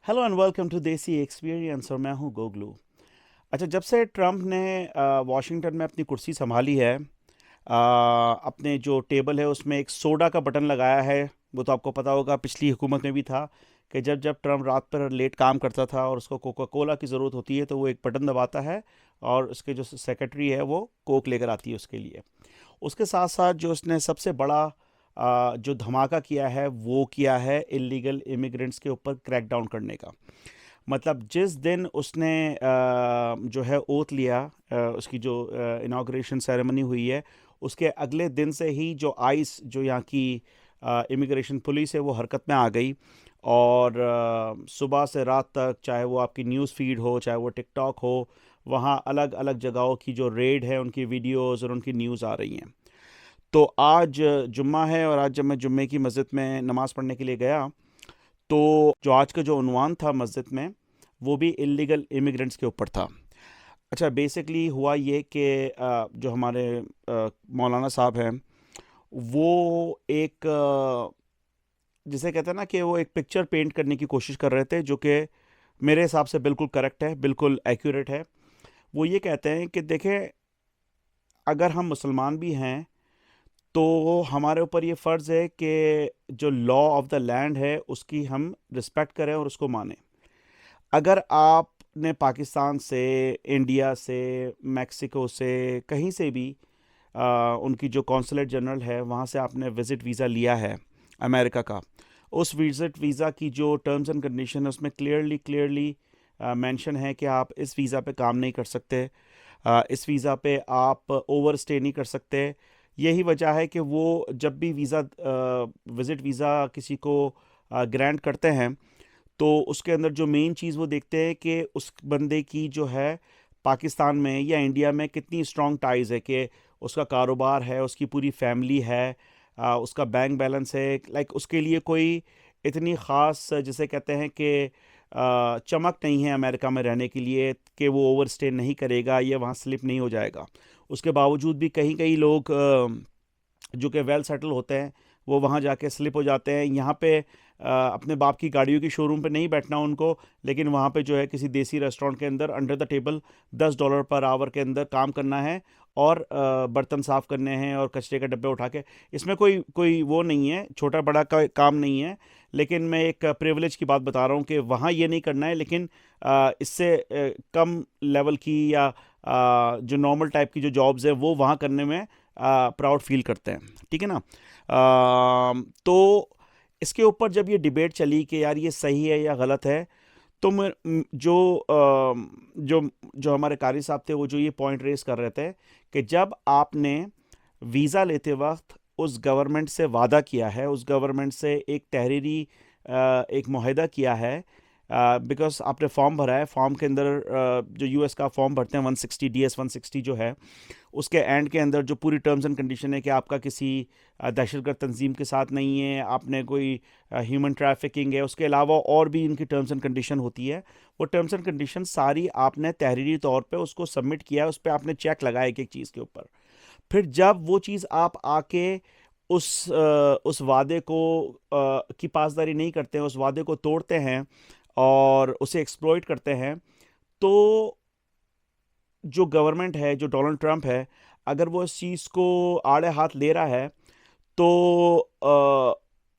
Hello and welcome to देसी experience और मैं हूं गोगलू। अच्छा, जब से ट्रम्प ने वॉशिंगटन में अपनी कुर्सी संभाली है, अपने जो टेबल है उसमें एक सोडा का बटन लगाया है। वो तो आपको पता होगा, पिछली हुकूमत में भी था कि जब जब ट्रम्प रात पर लेट काम करता था और उसको कोका कोला की ज़रूरत होती है तो वो एक बटन दबाता है और उसके जो सेक्रेटरी है वो कोक लेकर आती है उसके लिए। उसके साथ साथ जो उसने सबसे बड़ा जो धमाका किया है वो किया है इलीगल इमिग्रेंट्स के ऊपर क्रैकडाउन करने का। मतलब जिस दिन उसने जो है ओथ लिया, उसकी जो इनाग्रेशन सेरेमनी हुई है, उसके अगले दिन से ही जो आइस, जो यहाँ की इमिग्रेशन पुलिस है, वो हरकत में आ गई। और सुबह से रात तक, चाहे वो आपकी न्यूज़ फीड हो, चाहे वो टिकटॉक हो, वहाँ अलग अलग जगहों की जो रेड है उनकी वीडियोस और उनकी न्यूज़ आ रही हैं। तो आज जुम्मा है और आज जब मैं जुम्मे की मस्जिद में नमाज़ पढ़ने के लिए गया, तो जो आज का जो उन्वान था मस्जिद में, वो भी इलीगल इमिग्रेंट्स के ऊपर था। अच्छा, बेसिकली हुआ ये कि जो हमारे मौलाना साहब हैं, वो एक जिसे कहते हैं ना कि वो एक पिक्चर पेंट करने की कोशिश कर रहे थे, जो कि मेरे हिसाब से बिल्कुल करेक्ट है, बिल्कुल एक्यूरेट है। वो ये कहते हैं कि देखें, अगर हम मुसलमान भी हैं तो हमारे ऊपर ये फ़र्ज़ है कि जो लॉ ऑफ द लैंड है उसकी हम रिस्पेक्ट करें और उसको मानें। अगर आपने पाकिस्तान से, इंडिया से, मेक्सिको से, कहीं से भी उनकी जो कॉन्सुलेट जनरल है वहाँ से आपने विज़िट वीज़ा लिया है अमेरिका का, उस विज़िट वीज़ा की जो टर्म्स एंड कंडीशन है उसमें क्लियरली क्लियरली मेंशन है कि आप इस वीज़ा पे काम नहीं कर सकते, इस वीज़ा पे आप ओवर स्टे नहीं कर सकते। यही वजह है कि वो जब भी वीज़ा विज़िट वीज़ा किसी को ग्रांट करते हैं तो उसके अंदर जो मेन चीज़ वो देखते हैं कि उस बंदे की जो है पाकिस्तान में या इंडिया में कितनी स्ट्रॉन्ग टाइज़ है, कि उसका कारोबार है, उसकी पूरी फैमिली है, उसका बैंक बैलेंस है, लाइक उसके लिए कोई इतनी ख़ास जिसे कहते हैं कि चमक नहीं है अमेरिका में रहने के लिए, कि वो ओवर स्टे नहीं करेगा या वहाँ स्लिप नहीं हो जाएगा। उसके बावजूद भी कहीं कहीं लोग जो कि वेल सेटल होते हैं, वो वहाँ जाके स्लिप हो जाते हैं। यहाँ पे अपने बाप की गाड़ियों की शोरूम पे नहीं बैठना उनको, लेकिन वहाँ पे जो है किसी देसी रेस्टोरेंट के अंदर under the table $10 per hour के अंदर काम करना है और बर्तन साफ़ करने हैं और कचरे के डब्बे उठा के। इसमें कोई कोई वो नहीं है, छोटा बड़ा का काम नहीं है, लेकिन मैं एक प्रिविलेज की बात बता रहा हूँ कि वहाँ ये नहीं करना है, लेकिन इससे कम लेवल की या जो नॉर्मल टाइप की जो जॉब्स है वो वहाँ करने में प्राउड फील करते हैं। ठीक है ना। तो इसके ऊपर जब ये डिबेट चली कि यार ये सही है या गलत है, तो जो जो जो हमारे कारी साहब थे वो जो ये पॉइंट रेस कर रहे थे कि जब आपने वीज़ा लेते वक्त उस गवर्नमेंट से वादा किया है, उस गवर्नमेंट से एक तहरीरी एक मुआहदा किया है, बिकॉज आपने फॉर्म भरा है, फॉर्म के अंदर जो यूएस का फॉर्म भरते हैं 160 DS 160 जो है, उसके एंड के अंदर जो पूरी टर्म्स एंड कंडीशन है कि आपका किसी दहशतगर्द तंजीम के साथ नहीं है, आपने कोई ह्यूमन ट्रैफिकिंग है, उसके अलावा और भी इनकी टर्म्स एंड कंडीशन होती है। वो टर्म्स एंड कंडीशन सारी आपने तहरीरी तौर पे उसको सबमिट किया है, उस पर आपने चेक लगाया एक एक चीज़ के ऊपर। फिर जब वो चीज़ आप आके उस वादे को की पासदारी नहीं करते हैं, उस वादे को तोड़ते हैं और उसे एक्सप्लॉइट करते हैं, तो जो गवर्नमेंट है, जो डोनाल्ड ट्रंप है, अगर वो इस चीज़ को आड़े हाथ ले रहा है, तो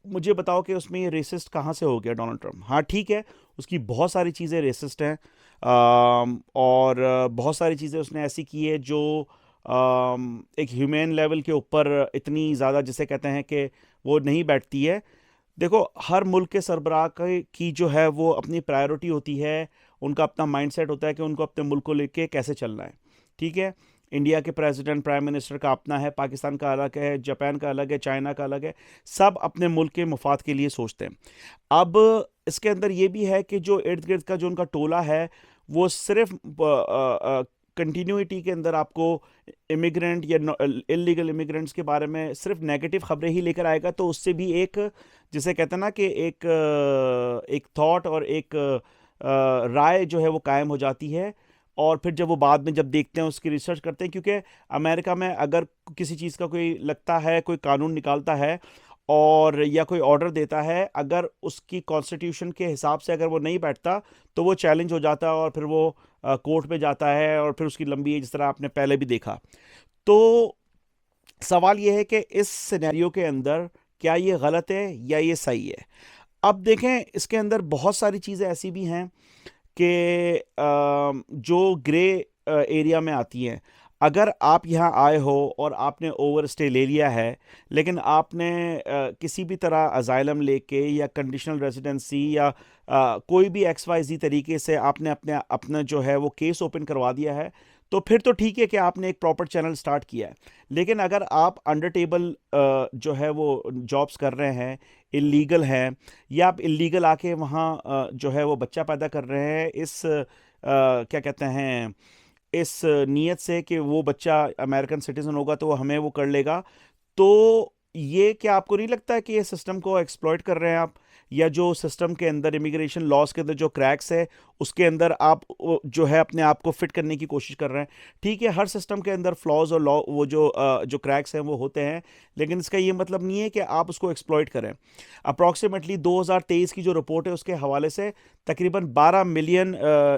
मुझे बताओ कि उसमें ये रेसिस्ट कहाँ से हो गया डोनाल्ड ट्रंप। हाँ ठीक है, उसकी बहुत सारी चीज़ें रेसिस्ट हैं, और बहुत सारी चीज़ें उसने ऐसी की है जो एक ह्यूमन लेवल के ऊपर इतनी ज़्यादा जिसे कहते हैं कि वो नहीं बैठती है। देखो, हर मुल्क के सरबराह की जो है वो अपनी प्रायोरिटी होती है, उनका अपना माइंडसेट होता है कि उनको अपने मुल्क को लेके कैसे चलना है। ठीक है, इंडिया के प्रेसिडेंट, प्राइम मिनिस्टर का अपना है, पाकिस्तान का अलग है, जापान का अलग है, चाइना का अलग है। सब अपने मुल्क के मफाद के लिए सोचते हैं। अब इसके अंदर ये भी है कि जो इर्द गिर्द का जो उनका टोला है, वो सिर्फ कंटिन्यूटी के अंदर आपको इमिग्रेंट या इलीगल इमिग्रेंट्स के बारे में सिर्फ नेगेटिव खबरें ही लेकर आएगा, तो उससे भी एक जिसे कहते हैं ना कि एक थॉट और एक राय जो है वो कायम हो जाती है। और फिर जब वो बाद में जब देखते हैं, उसकी रिसर्च करते हैं, क्योंकि अमेरिका में अगर किसी चीज़ का कोई लगता है, कोई कानून निकालता है और या कोई ऑर्डर देता है, अगर उसकी कॉन्स्टिट्यूशन के हिसाब से अगर वो नहीं बैठता तो वो चैलेंज हो जाता है और फिर वो कोर्ट में जाता है और फिर उसकी लंबी, जिस तरह आपने पहले भी देखा। तो सवाल ये है कि इस सिनेरियो के अंदर क्या ये गलत है या ये सही है। अब देखें, इसके अंदर बहुत सारी चीज़ें ऐसी भी हैं कि जो ग्रे एरिया में आती हैं। अगर आप यहाँ आए हो और आपने ओवर स्टे ले लिया है, लेकिन आपने किसी भी तरह अजाइलम लेके या कंडीशनल रेजिडेंसी या कोई भी एक्स वाई जी तरीके से आपने अपने अपना जो है वो केस ओपन करवा दिया है, तो फिर तो ठीक है कि आपने एक प्रॉपर चैनल स्टार्ट किया है। लेकिन अगर आप अंडर टेबल जो है वो जॉब्स कर रहे हैं, इलीगल हैं, या आप इलीगल आके वहाँ जो है वो बच्चा पैदा कर रहे हैं इस क्या कहते हैं, इस नीयत से कि वो बच्चा अमेरिकन सिटीजन होगा तो वो हमें वो कर लेगा, तो ये क्या आपको नहीं लगता है कि ये सिस्टम को एक्सप्लॉइट कर रहे हैं आप? या जो सिस्टम के अंदर इमिग्रेशन लॉज के अंदर जो क्रैक्स है उसके अंदर आप जो है अपने आप को फिट करने की कोशिश कर रहे हैं। ठीक है, हर सिस्टम के अंदर फ्लॉज और लॉ वो जो क्रैक्स हैं वो होते हैं, लेकिन इसका ये मतलब नहीं है कि आप उसको एक्सप्लॉइट करें। अप्रॉक्सीमेटली 2023 की जो रिपोर्ट है उसके हवाले से तकरीबन 12 मिलियन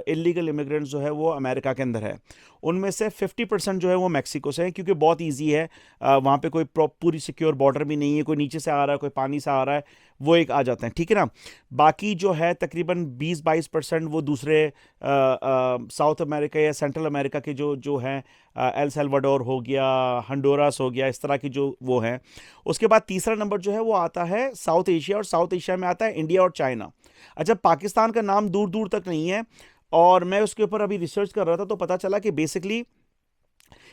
इलीगल इमिग्रेंट्स जो है वो अमेरिका के अंदर है। उनमें से 50% जो है वो मैक्सिको से है, क्योंकि बहुत ईजी है, वहाँ पे कोई पूरी सिक्योर बॉर्डर भी नहीं है, कोई नीचे से आ रहा है कोई पानी से आ रहा है, वो एक आ जाते हैं, ठीक है ना। बाकी जो है तकरीबन 20-22% वो दूसरे साउथ अमेरिका या सेंट्रल अमेरिका के जो जो हैं, एल सल्वाडोर हो गया, हंडोरास हो गया, इस तरह की जो वो हैं। उसके बाद तीसरा नंबर जो है वो आता है साउथ एशिया, और साउथ एशिया में आता है इंडिया और चाइना। अच्छा, पाकिस्तान का नाम दूर दूर तक नहीं है, और मैं उसके ऊपर अभी रिसर्च कर रहा था तो पता चला कि बेसिकली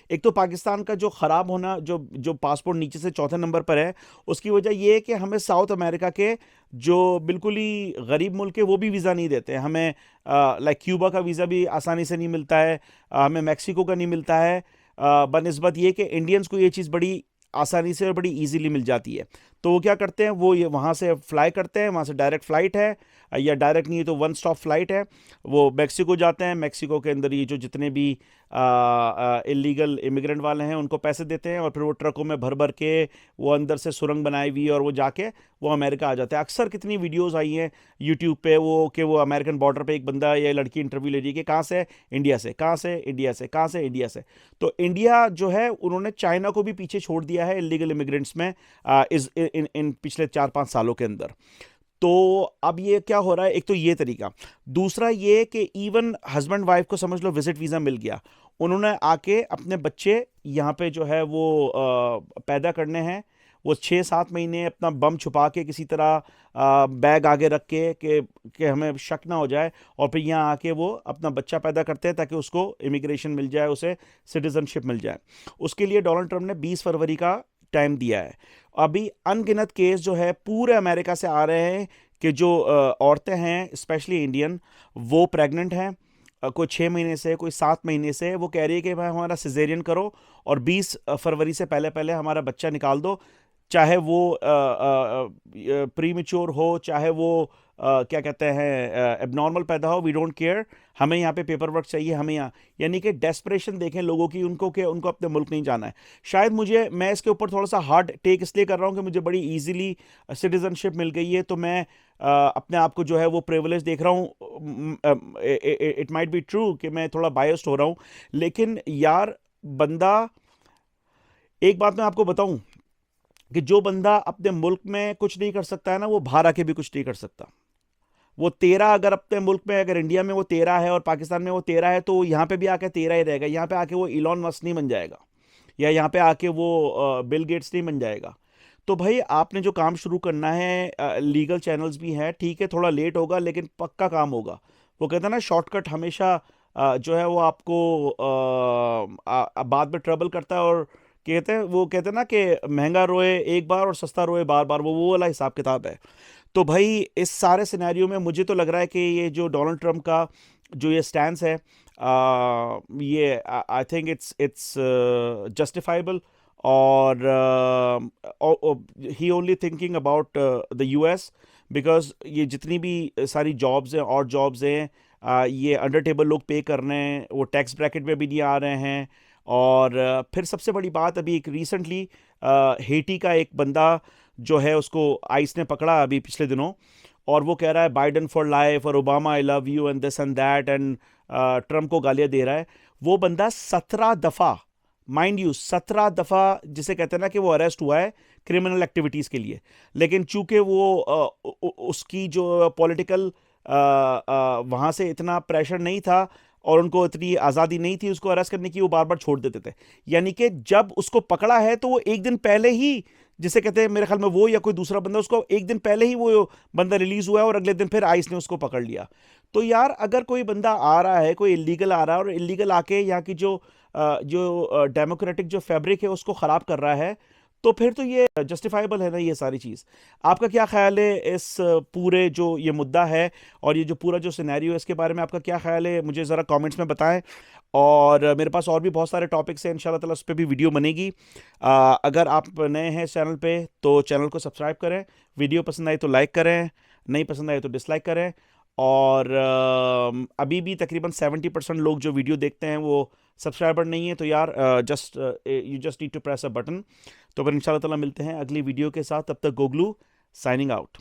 एक तो पाकिस्तान का जो ख़राब होना, जो जो पासपोर्ट नीचे से चौथे नंबर पर है, उसकी वजह यह है कि हमें साउथ अमेरिका के जो बिल्कुल ही गरीब मुल्क है वो भी वीज़ा नहीं देते हमें। लाइक क्यूबा का वीज़ा भी आसानी से नहीं मिलता है, हमें मैक्सिको का नहीं मिलता है, बनस्बत ये कि इंडियंस को ये चीज़ बड़ी आसानी से और बड़ी इजीली मिल जाती है। तो वो क्या करते हैं, वो ये वहाँ से फ्लाई करते हैं, वहाँ से डायरेक्ट फ़्लाइट है, या डायरेक्ट नहीं है तो वन स्टॉप फ्लाइट है, वो मैक्सिको जाते हैं। मैक्सिको के अंदर ये जो जितने भी इलीगल इमिग्रेंट वाले हैं उनको पैसे देते हैं, और फिर वो ट्रकों में भर भर के वो अंदर से सुरंग बनाई हुई और वो जाके वो अमेरिका आ जाते हैं। अक्सर कितनी वीडियोस आई हैं यूट्यूब पे वो कि वो अमेरिकन बॉर्डर पे एक बंदा या लड़की इंटरव्यू ले रही है कि कहाँ से, इंडिया से, कहाँ से, इंडिया से, कहाँ से, इंडिया से। तो इंडिया जो है उन्होंने चाइना को भी पीछे छोड़ दिया है इलीगल इमिग्रेंट्स में इस इन पिछले 4-5 सालों के अंदर। तो अब ये क्या हो रहा है, एक तो ये तरीका, दूसरा ये कि इवन हस्बैंड वाइफ को समझ लो विजिट वीज़ा मिल गया, उन्होंने आके अपने बच्चे यहाँ पे जो है वो पैदा करने हैं। वो 6-7 महीने अपना बम छुपा के किसी तरह बैग आगे रख के कि हमें शक ना हो जाए, और फिर यहाँ आके वो अपना बच्चा पैदा करते हैं ताकि उसको इमिग्रेशन मिल जाए, उसे सिटीजनशिप मिल जाए। उसके लिए डोनाल्ड ट्रंप ने 20 फरवरी का टाइम दिया है। अभी अनगिनत केस जो है पूरे अमेरिका से आ रहे हैं कि जो औरतें हैं स्पेशली इंडियन, वो प्रेग्नेंट हैं, कोई 6 महीने से, कोई 7 महीने से, वो कह रही है कि भाई हमारा सिजेरियन करो और 20 फरवरी से पहले पहले हमारा बच्चा निकाल दो, चाहे वो प्री मेच्योर हो, चाहे वो क्या कहते हैं एबनॉर्मल पैदा हो, वी डोंट केयर, हमें यहाँ पे पेपर वर्क चाहिए, हमें यहाँ। यानी कि डेस्परेशन देखें लोगों की, उनको कि उनको अपने मुल्क नहीं जाना है। शायद मैं इसके ऊपर थोड़ा सा हार्ड टेक इसलिए कर रहा हूँ कि मुझे बड़ी इजीली सिटीजनशिप मिल गई है, तो मैं अपने आप को जो है वो प्रिविलेज देख रहा हूँ। इट माइट बी ट्रू कि मैं थोड़ा बायस्ड हो रहा हूँ, लेकिन यार बंदा, एक बात मैं आपको बताऊं कि जो बंदा अपने मुल्क में कुछ नहीं कर सकता है ना, वो बाहर आके भी कुछ नहीं कर सकता। वो 13 अगर अपने मुल्क में, अगर इंडिया में वो 13 है और पाकिस्तान में वो 13 है, तो यहाँ पे भी आके 13 ही रहेगा। यहाँ पे आके वो इलॉन मस्क नहीं बन जाएगा, या यहाँ पे आके वो बिल गेट्स नहीं बन जाएगा। तो भाई आपने जो काम शुरू करना है, लीगल चैनल्स भी हैं, ठीक है थोड़ा लेट होगा लेकिन पक्का काम होगा। वो कहते हैं ना शॉर्टकट हमेशा जो है वो आपको बाद में ट्रबल करता है, और कहते हैं ना कि महंगा रोए एक बार और सस्ता रोए बार बार, वो वाला हिसाब किताब है। तो भाई इस सारे सिनेरियो में मुझे तो लग रहा है कि ये जो डोनाल्ड ट्रंप का जो ये स्टैंस है, ये आई थिंक इट्स जस्टिफाइबल, और he only thinking about the US, because ये जितनी भी सारी जॉब्स हैं और जॉब्स हैं, ये अंडर टेबल लोग पे कर रहे हैं, वो टैक्स ब्रैकेट में भी नहीं आ रहे हैं। और फिर सबसे बड़ी बात, अभी एक रिसेंटली हेटी का एक बंदा जो है उसको आइस ने पकड़ा अभी पिछले दिनों, और वो कह रहा है बाइडन फॉर लाइफ और Obama I love you and this and that, and Trump को गालियां दे रहा है। वो बंदा 17 दफा, माइंड यू 17 दफा, जिसे कहते हैं ना कि वो अरेस्ट हुआ है क्रिमिनल एक्टिविटीज के लिए। लेकिन चूंकि वो उसकी जो पॉलिटिकल वहां से इतना प्रेशर नहीं था और उनको इतनी आज़ादी नहीं थी उसको अरेस्ट करने की, वो बार बार छोड़ देते थे। यानी कि जब उसको पकड़ा है तो वो एक दिन पहले ही, जिसे कहते हैं मेरे ख्याल में वो या कोई दूसरा बंदा, उसको एक दिन पहले ही वो बंदा रिलीज हुआ है और अगले दिन फिर आइस ने उसको पकड़ लिया। तो यार अगर कोई बंदा आ रहा है, कोई इलीगल आ रहा है और इलीगल आके यहाँ की जो डेमोक्रेटिक जो फैब्रिक है उसको ख़राब कर रहा है, तो फिर तो ये जस्टिफाइबल है ना ये सारी चीज़। आपका क्या ख्याल है इस पूरे जो ये मुद्दा है और ये जो पूरा जो सिनेरियो है इसके बारे में आपका क्या ख्याल है, मुझे ज़रा कमेंट्स में बताएं। और मेरे पास और भी बहुत सारे टॉपिक्स हैं, इंशाल्लाह ताला उस पर भी वीडियो बनेगी। अगर आप नए हैं इस चैनल पे तो चैनल को सब्सक्राइब करें, वीडियो पसंद आए तो लाइक करें, नहीं पसंद आए तो डिसलाइक करें। और अभी भी तकरीबन 70% लोग जो वीडियो देखते हैं वो सब्सक्राइबर नहीं है, तो यार you just need to press a button. तो फिर इंशाल्लाह ताला मिलते हैं अगली वीडियो के साथ, तब तक गोगलू साइनिंग आउट।